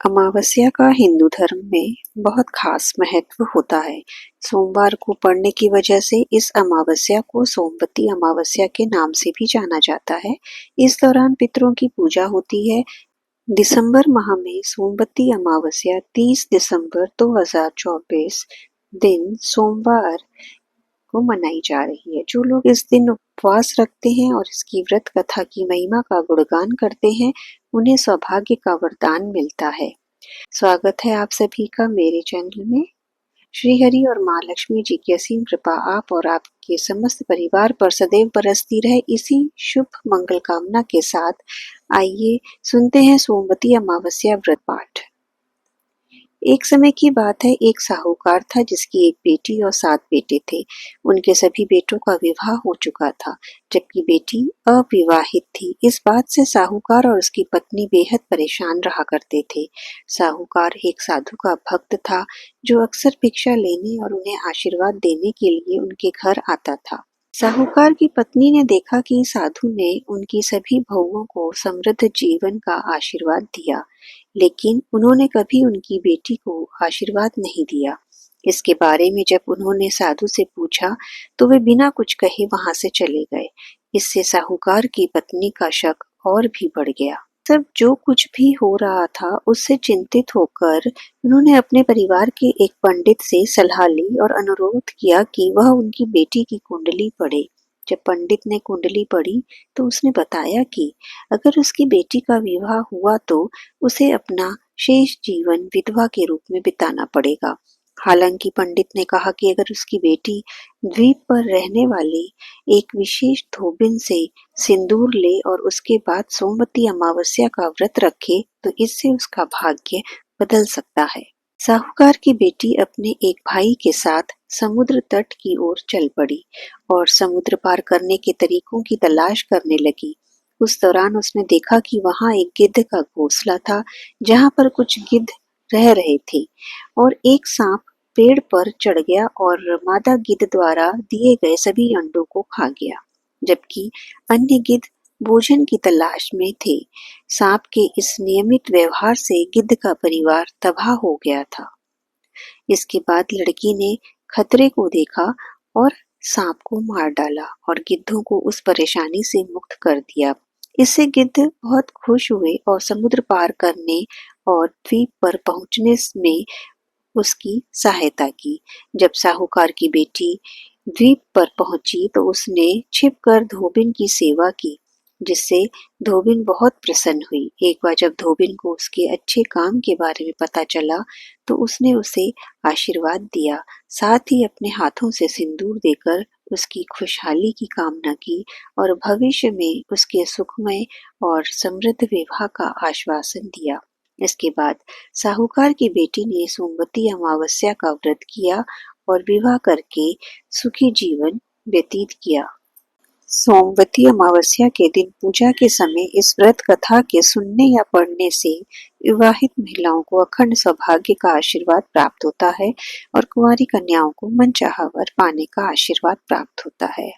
अमावस्या का हिंदू धर्म में बहुत खास महत्व होता है। सोमवार को पड़ने की वजह से इस अमावस्या को सोमवती अमावस्या के नाम से भी जाना जाता है। इस दौरान पितरों की पूजा होती है। दिसंबर माह में सोमवती अमावस्या 30 दिसंबर 2024 दिन सोमवार को मनाई जा रही है। जो लोग इस दिन उपवास रखते हैं और इसकी व्रत कथा की महिमा का गुणगान करते हैं, उन्हें सौभाग्य का वरदान मिलता है। स्वागत है आप सभी का मेरे चैनल में। श्री हरि और माँ लक्ष्मी जी की असीम कृपा आप और आपके समस्त परिवार पर सदैव बरसती रहे, इसी शुभ मंगल कामना के साथ आइए सुनते हैं सोमवती अमावस्या व्रत पाठ। एक समय की बात है, एक साहूकार था जिसकी एक बेटी और 7 बेटे थे। उनके सभी बेटों का विवाह हो चुका था, जबकि बेटी अविवाहित थी। इस बात से साहूकार और उसकी पत्नी बेहद परेशान रहा करते थे। साहूकार एक साधु का भक्त था, जो अक्सर भिक्षा लेने और उन्हें आशीर्वाद देने के लिए उनके घर आता था। साहूकार की पत्नी ने देखा कि साधु ने उनकी सभी बहुओं को समृद्ध जीवन का आशीर्वाद दिया, लेकिन उन्होंने कभी उनकी बेटी को आशीर्वाद नहीं दिया। इसके बारे में जब उन्होंने साधु से पूछा, तो वे बिना कुछ कहे वहां से चले गए। इससे साहूकार की पत्नी का शक और भी बढ़ गया। सब जो कुछ भी हो रहा था उससे चिंतित होकर उन्होंने अपने परिवार के एक पंडित से सलाह ली और अनुरोध किया कि वह उनकी बेटी की कुंडली पढ़े। जब पंडित ने कुंडली पढ़ी तो उसने बताया कि अगर उसकी बेटी का विवाह हुआ तो उसे अपना शेष जीवन विधवा के रूप में बिताना पड़ेगा। हालांकि पंडित ने कहा कि अगर उसकी बेटी द्वीप पर रहने वाली एक विशेष धोबिन से सिंदूर ले और उसके बाद सोमवती अमावस्या का व्रत रखे तो इससे उसका भाग्य बदल सकता है। साहूकार की बेटी अपने एक भाई के साथ समुद्र तट की ओर चल पड़ी और समुद्र पार करने के तरीकों की तलाश करने लगी। उस दौरान उसने देखा कि वहां एक गिद्ध का घोंसला था, जहां पर कुछ गिद्ध रह रहे थे और एक सांप पेड़ पर चढ़ गया और मादा गिद्ध द्वारा दिए गए सभी अंडों को खा गया, जबकि अन्य गिद्ध भोजन की तलाश में थे। सांप के इस नियमित व्यवहार से गिद्ध का परिवार तबाह हो गया था। इसके बाद लड़की ने खतरे को देखा और सांप को मार डाला और गिद्धों को उस परेशानी से मुक्त कर दिया। इससे गिद्ध बहुत खुश हुए और समुद्र पार करने और द्वीप पर पहुंचने में उसकी सहायता की। जब साहूकार की बेटी द्वीप पर पहुंची तो उसने छिपकर धोबिन की सेवा की, जिससे धोबिन बहुत प्रसन्न हुई। एक बार जब धोबिन को उसके अच्छे काम के बारे में पता चला तो उसने उसे आशीर्वाद दिया, साथ ही अपने हाथों से सिंदूर देकर उसकी खुशहाली की कामना की और भविष्य में उसके सुखमय और समृद्ध विवाह का आश्वासन दिया। इसके बाद साहूकार की बेटी ने सोमवती अमावस्या का व्रत किया और विवाह करके सुखी जीवन व्यतीत किया। सोमवती अमावस्या के दिन पूजा के समय इस व्रत कथा के सुनने या पढ़ने से विवाहित महिलाओं को अखंड सौभाग्य का आशीर्वाद प्राप्त होता है और कुंवारी कन्याओं को मनचाहा वर पाने का आशीर्वाद प्राप्त होता है।